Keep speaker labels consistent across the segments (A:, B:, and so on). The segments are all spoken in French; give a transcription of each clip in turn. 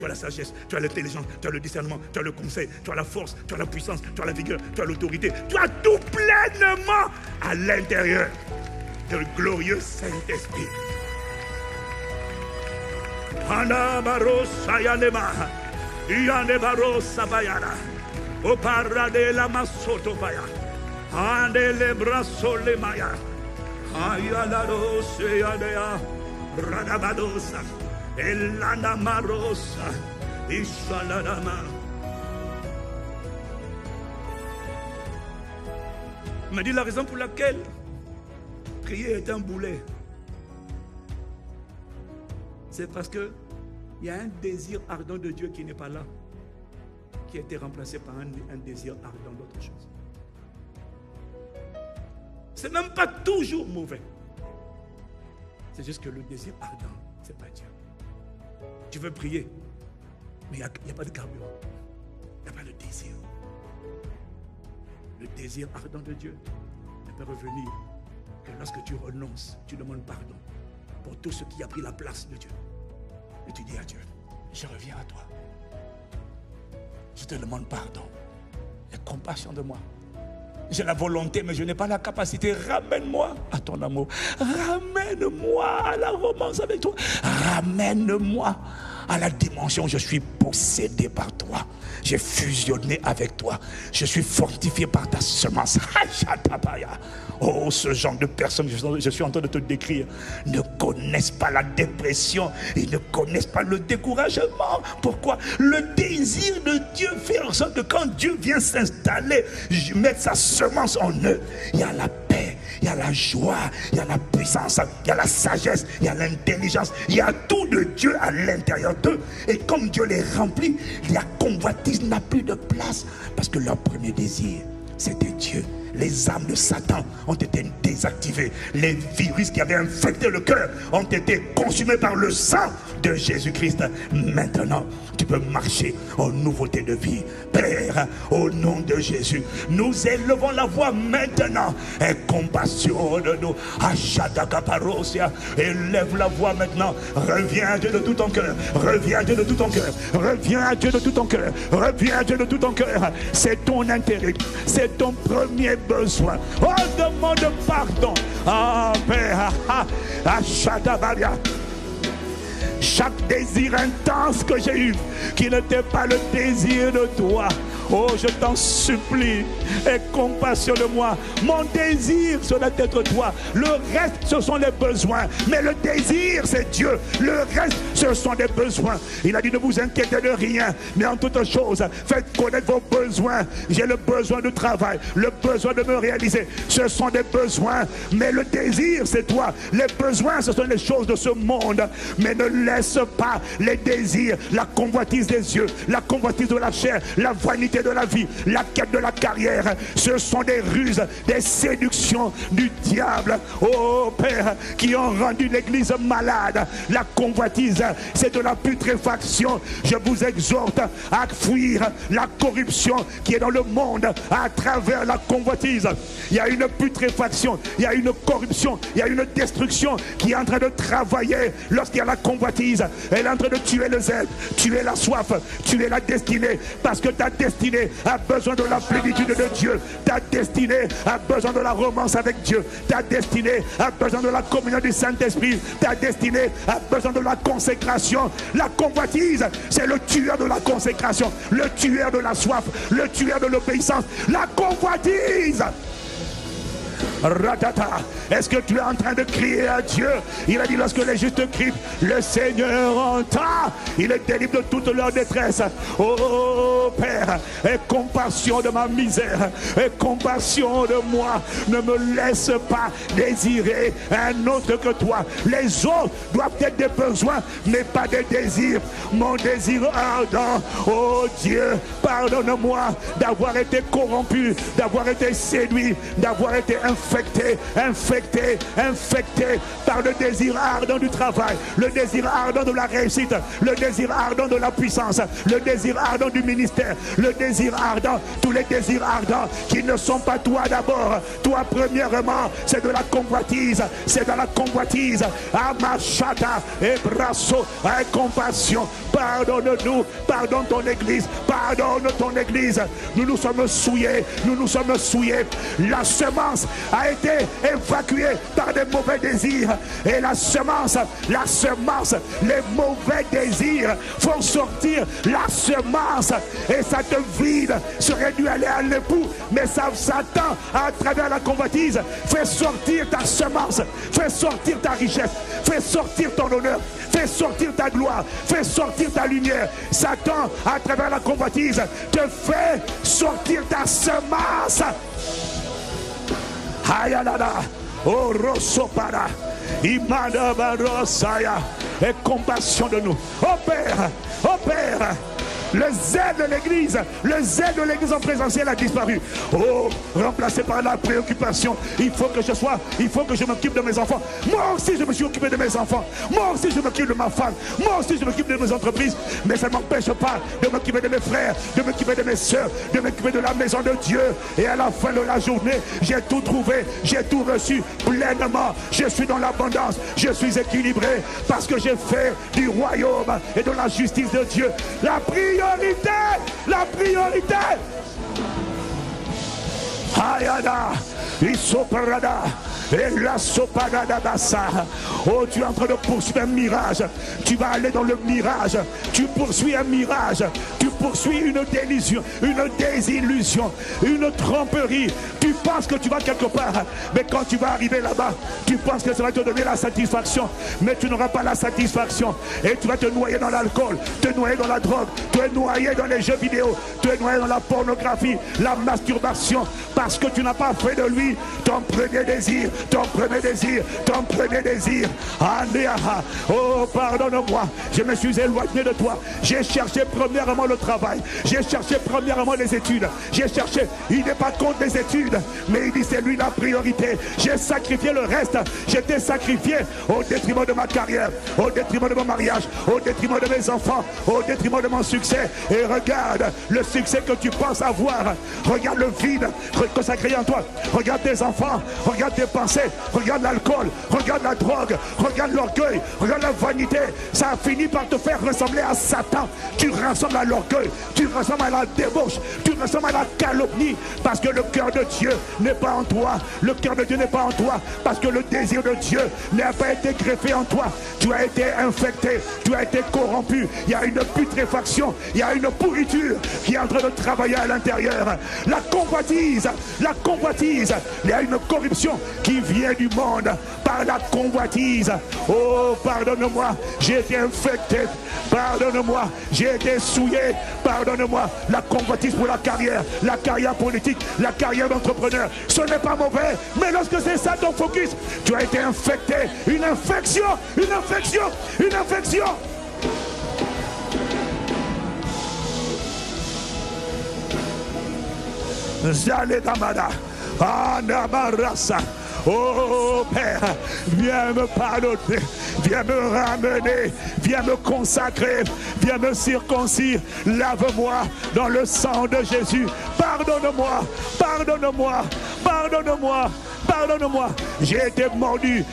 A: Tu as la sagesse, tu as l'intelligence, tu as le discernement, tu as le conseil, tu as la force, tu as la puissance, tu as la vigueur, tu as l'autorité. Tu as tout pleinement à l'intérieur de glorieux Saint-Esprit. Anabarosa yanema, yanebarosa bayana, oparade la masoto baya, andele braso le maya, ayalarosa yanea, radabadosa. Elana marosa, ishaladama. Il m'a dit la raison pour laquelle prier est un boulet. C'est parce que il y a un désir ardent de Dieu qui n'est pas là, qui a été remplacé par un désir ardent d'autre chose. C'est même pas toujours mauvais. C'est juste que le désir ardent, c'est pas Dieu. Tu veux prier, mais il n'y a pas de carburant. Il n'y a pas de désir. Le désir ardent de Dieu ne peut revenir que lorsque tu renonces, tu demandes pardon pour tout ce qui a pris la place de Dieu. Et tu dis à Dieu, je reviens à toi. Je te demande pardon. Aie compassion de moi. J'ai la volonté, mais je n'ai pas la capacité. Ramène-moi à ton amour. Ramène-moi à la romance avec toi. Ramène-moi à la dimension où je suis possédé par toi. J'ai fusionné avec toi. Je suis fortifié par ta semence. Oh, ce genre de personnes que je suis en train de te décrire ne connaissent pas la dépression. Ils ne connaissent pas le découragement. Pourquoi? Le désir de Dieu fait en sorte que quand Dieu vient s'installer, mettre sa semence en eux, il y a la paix, il y a la joie, il y a la puissance, il y a la sagesse, il y a l'intelligence, il y a tout de Dieu à l'intérieur d'eux. Et comme Dieu les remplit, la convoitise n'a plus de place. Parce que leur premier désir, c'était Dieu. Les âmes de Satan ont été désactivées. Les virus qui avaient infecté le cœur ont été consumés par le sang de Jésus-Christ. Maintenant, tu peux marcher en nouveauté de vie. Père, au nom de Jésus, nous élevons la voix maintenant. Et compassion de nous. Achadakaparosia. Élève la voix maintenant. Reviens à Dieu de tout ton cœur. Reviens à Dieu de tout ton cœur. Reviens à Dieu de tout ton cœur. Reviens à Dieu de tout ton cœur. C'est ton intérêt. C'est ton premier besoin. Oh, demande pardon. Ah, Père. Achadabaria. Chaque désir intense que j'ai eu, qui n'était pas le désir de toi, oh, je t'en supplie, aie compassion de moi. Mon désir, ce doit être toi. Le reste, ce sont les besoins. Mais le désir, c'est Dieu. Le reste, ce sont des besoins. Il a dit, ne vous inquiétez de rien, mais en toute chose, faites connaître vos besoins. J'ai le besoin de travail, le besoin de me réaliser. Ce sont des besoins. Mais le désir, c'est toi. Les besoins, ce sont les choses de ce monde. Mais ne laisse pas les désirs, la convoitise des yeux, la convoitise de la chair, la vanité de la vie, la quête de la carrière. Ce sont des ruses, des séductions du diable, oh Père, qui ont rendu l'église malade. La convoitise, c'est de la putréfaction. Je vous exhorte à fuir la corruption qui est dans le monde à travers la convoitise. Il y a une putréfaction, il y a une corruption, il y a une destruction qui est en train de travailler lorsqu'il y a la convoitise. Elle est en train de tuer le zèle, tuer la soif, tuer la destinée, parce que ta destinée a besoin de la plénitude de Dieu. Ta destinée a besoin de la romance avec Dieu. Ta destinée a besoin de la communion du Saint-Esprit. Ta destinée a besoin de la consécration. La convoitise, c'est le tueur de la consécration, le tueur de la soif, le tueur de l'obéissance. La convoitise. Ratata. Est-ce que tu es en train de crier à Dieu? Il a dit, lorsque les justes crient, le Seigneur entend. Il les délivre de toute leur détresse. Oh Père, aie compassion de ma misère, aie compassion de moi. Ne me laisse pas désirer un autre que toi. Les autres doivent être des besoins, mais pas des désirs. Mon désir ardent, oh Dieu, pardonne-moi d'avoir été corrompu, d'avoir été séduit, d'avoir été infidèle, infecté, infecté, infecté par le désir ardent du travail, le désir ardent de la réussite, le désir ardent de la puissance, le désir ardent du ministère, le désir ardent, tous les désirs ardents qui ne sont pas toi d'abord. Toi premièrement, c'est de la convoitise, c'est de la convoitise. Amachata et brasso, avec compassion, pardonne-nous, pardonne ton église, pardonne ton église. Nous nous sommes souillés, nous nous sommes souillés. La semence a été évacuée par des mauvais désirs. Et la semence, les mauvais désirs font sortir la semence. Et cette vide serait dû aller à l'époux. Mais Satan, à travers la convoitise, fait sortir ta semence, fait sortir ta richesse, fait sortir ton honneur, fait sortir ta gloire, fait sortir ta lumière. Satan, à travers la convoitise, te fait sortir ta semence. Hayalada, oh Rosopara, Imada Barosaya, et compassion de nous. Oh Père, le zèle de l'église en présentiel a disparu. Oh, remplacé par la préoccupation. Il faut que je m'occupe de mes enfants. Moi aussi je me suis occupé de mes enfants. Moi aussi je m'occupe de ma femme. Moi aussi je m'occupe de mes entreprises. Mais ça ne m'empêche pas de m'occuper de mes frères, de m'occuper de mes soeurs, de m'occuper de la maison de Dieu. Et à la fin de la journée, j'ai tout trouvé, j'ai tout reçu pleinement. Je suis dans l'abondance, je suis équilibré parce que j'ai fait du royaume et de la justice de Dieu la priorité. Hayada, Isoparada, et la Soparada Bassa. Oh, tu es en train de poursuivre un mirage. Tu vas aller dans le mirage. Tu poursuis un mirage. Tu poursuis une délusion, une désillusion, une tromperie. Tu penses que tu vas quelque part, mais quand tu vas arriver là-bas, tu penses que ça va te donner la satisfaction, mais tu n'auras pas la satisfaction. Et tu vas te noyer dans l'alcool, te noyer dans la drogue, te noyer dans les jeux vidéo, te noyer dans la pornographie, la masturbation, parce que tu n'as pas fait de lui ton premier désir, ton premier désir, ton premier désir. Oh, pardonne-moi, je me suis éloigné de toi. J'ai cherché premièrement le travail, j'ai cherché premièrement les études, j'ai cherché, il n'est pas contre les études, mais il dit c'est lui la priorité. J'ai sacrifié le reste, j'étais sacrifié au détriment de ma carrière, au détriment de mon mariage, au détriment de mes enfants, au détriment de mon succès. Et regarde le succès que tu penses avoir, regarde le vide que ça crée en toi, regarde tes enfants, regarde tes pensées, regarde l'alcool, regarde la drogue, regarde l'orgueil, regarde la vanité. Ça a fini par te faire ressembler à Satan. Tu ressembles à l'orgueil, tu ressembles à la débauche, tu ressembles à la calomnie, parce que le cœur de Dieu n'est pas en toi. Le cœur de Dieu n'est pas en toi, parce que le désir de Dieu n'a pas été greffé en toi. Tu as été infecté, tu as été corrompu. Il y a une putréfaction, il y a une pourriture qui est en train de travailler à l'intérieur. La convoitise, il y a une corruption qui vient du monde par la convoitise. Oh, pardonne-moi, j'ai été infecté, pardonne-moi, j'ai été souillé, pardonne-moi. La convoitise pour la carrière politique, la carrière d'entrepreneur, ce n'est pas mauvais, mais lorsque c'est ça ton focus, tu as été infecté. Une infection. Zalegamada, Anamarasa. Oh Père, viens me pardonner, viens me ramener, viens me consacrer, viens me circoncire, lave-moi dans le sang de Jésus. Pardonne-moi, pardonne-moi, pardonne-moi, pardonne-moi. J'ai été mordu.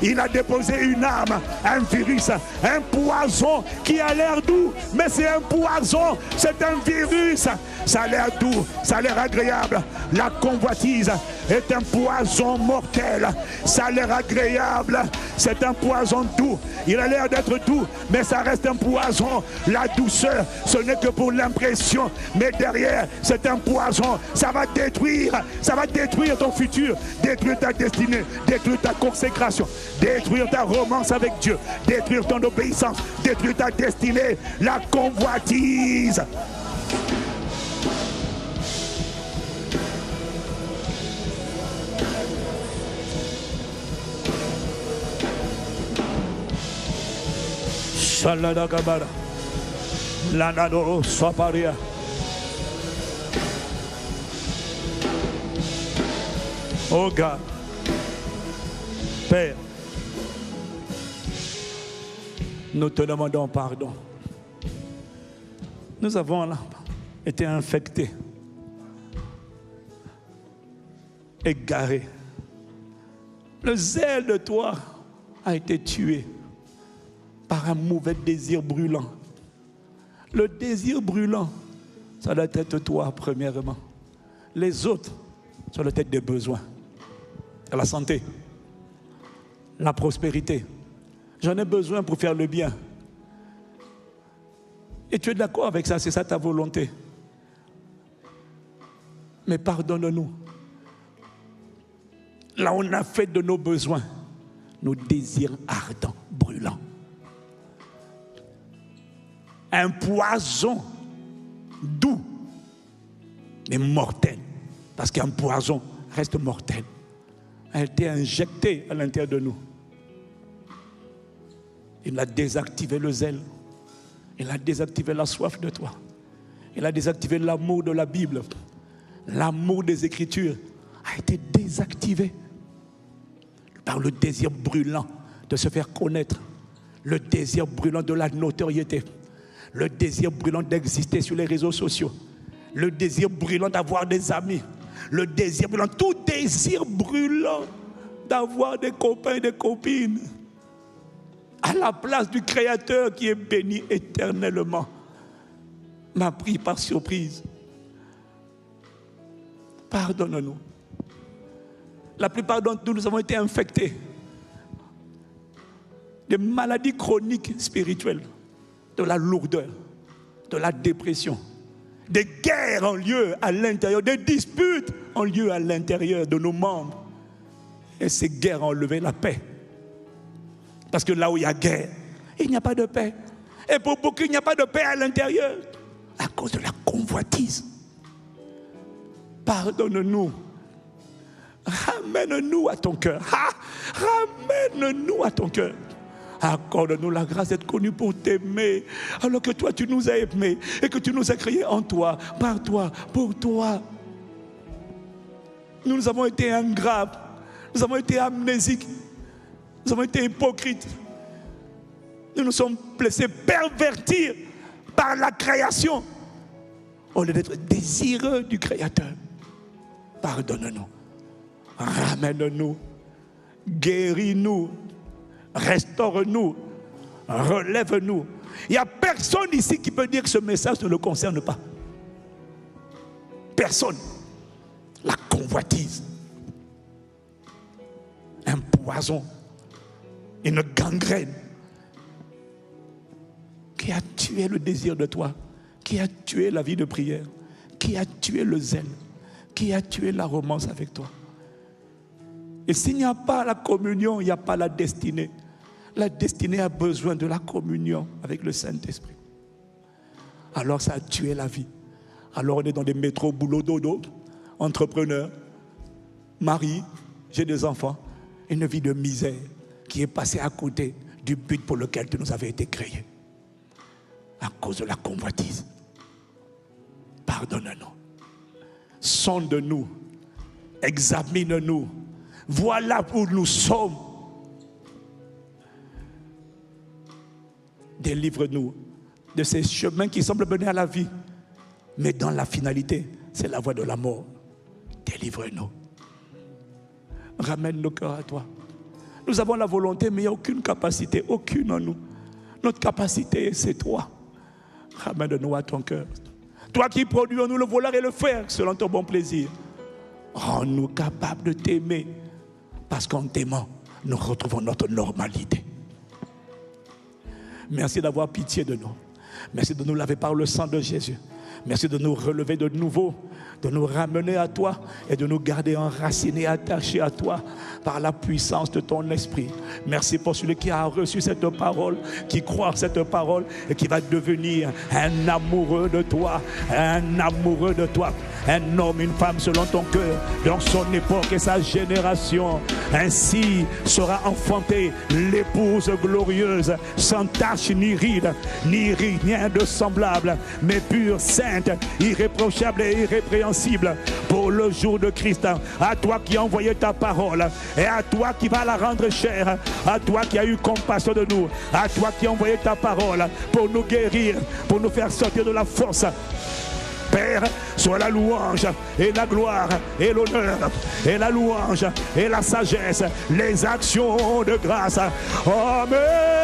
A: Il a déposé une âme, un virus, un poison qui a l'air doux, mais c'est un poison, c'est un virus. Ça a l'air doux, ça a l'air agréable. La convoitise est un poison mortel. Ça a l'air agréable, c'est un poison doux. Il a l'air d'être doux, mais ça reste un poison. La douceur, ce n'est que pour l'impression, mais derrière, c'est un poison. Ça va détruire ton futur, détruire ta destinée, détruire ta consécration, détruire ta romance avec Dieu, détruire ton obéissance, détruire ta destinée. La convoitise. Shalada Gabara, Lanado Saparia. Oh God. Père, nous te demandons pardon. Nous avons là été infectés, égarés. Le zèle de toi a été tué par un mauvais désir brûlant. Le désir brûlant, ça doit être toi premièrement. Les autres, ça doit être des besoins. La santé, la prospérité. J'en ai besoin pour faire le bien. Et tu es d'accord avec ça, c'est ça ta volonté. Mais pardonne-nous. Là, on a fait de nos besoins nos désirs ardents, brûlants. Un poison doux, mais mortel. Parce qu'un poison reste mortel. A été injecté à l'intérieur de nous. Il a désactivé le zèle. Il a désactivé la soif de toi. Il a désactivé l'amour de la Bible. L'amour des Écritures a été désactivé par le désir brûlant de se faire connaître, le désir brûlant de la notoriété, le désir brûlant d'exister sur les réseaux sociaux, le désir brûlant d'avoir des amis, le désir brûlant, tout désir brûlant d'avoir des copains et des copines à la place du Créateur qui est béni éternellement, m'a pris par surprise. Pardonne-nous. La plupart d'entre nous, nous avons été infectés de maladies chroniques spirituelles, de la lourdeur, de la dépression. Des guerres ont lieu à l'intérieur, des disputes ont lieu à l'intérieur de nos membres. Et ces guerres ont enlevé la paix. Parce que là où il y a guerre, il n'y a pas de paix. Et pour beaucoup, il n'y a pas de paix à l'intérieur à cause de la convoitise. Pardonne-nous. Ramène-nous à ton cœur. Ramène-nous à ton cœur. Accorde-nous la grâce d'être connus pour t'aimer, alors que toi, tu nous as aimés et que tu nous as créés en toi, par toi, pour toi. Nous avons été ingrats, nous avons été amnésiques, nous avons été hypocrites. Nous nous sommes laissés pervertir par la création au lieu d'être désireux du Créateur. Pardonne-nous. Ramène-nous, guéris-nous, restaure-nous, relève-nous. Il n'y a personne ici qui peut dire que ce message ne le concerne pas. Personne. La convoitise, un poison, une gangrène qui a tué le désir de toi, qui a tué la vie de prière, qui a tué le zèle, qui a tué la romance avec toi. Et s'il n'y a pas la communion, il n'y a pas la destinée. La destinée a besoin de la communion avec le Saint-Esprit. Alors ça a tué la vie. Alors on est dans des métros, boulot, dodo, entrepreneur, mari, j'ai des enfants. Une vie de misère qui est passée à côté du but pour lequel tu nous avais été créés. À cause de la convoitise. Pardonne-nous. Sonde-nous. Examine-nous. Voilà où nous sommes. Délivre-nous de ces chemins qui semblent mener à la vie. Mais dans la finalité, c'est la voie de la mort. Délivre-nous. Ramène nos cœurs à toi. Nous avons la volonté, mais il n'y a aucune capacité, aucune en nous. Notre capacité, c'est toi. Ramène-nous à ton cœur. Toi qui produis en nous le vouloir et le faire selon ton bon plaisir. Rends-nous capables de t'aimer. Parce qu'en t'aimant, nous retrouvons notre normalité. Merci d'avoir pitié de nous. Merci de nous laver par le sang de Jésus. Merci de nous relever de nouveau, de nous ramener à toi et de nous garder enracinés, attachés à toi par la puissance de ton esprit. Merci pour celui qui a reçu cette parole, qui croit cette parole et qui va devenir un amoureux de toi, un amoureux de toi, un homme, une femme selon ton cœur, dans son époque et sa génération. Ainsi sera enfantée l'épouse glorieuse, sans tache ni ride, ni rien de semblable, mais pure, sainte, irréprochable et irrépréhensible pour le jour de Christ. À toi qui as envoyé ta parole et à toi qui vas la rendre chère, à toi qui as eu compassion de nous, à toi qui as envoyé ta parole pour nous guérir, pour nous faire sortir de la force. Père, soit la louange et la gloire et l'honneur et la louange et la sagesse, les actions de grâce. Amen.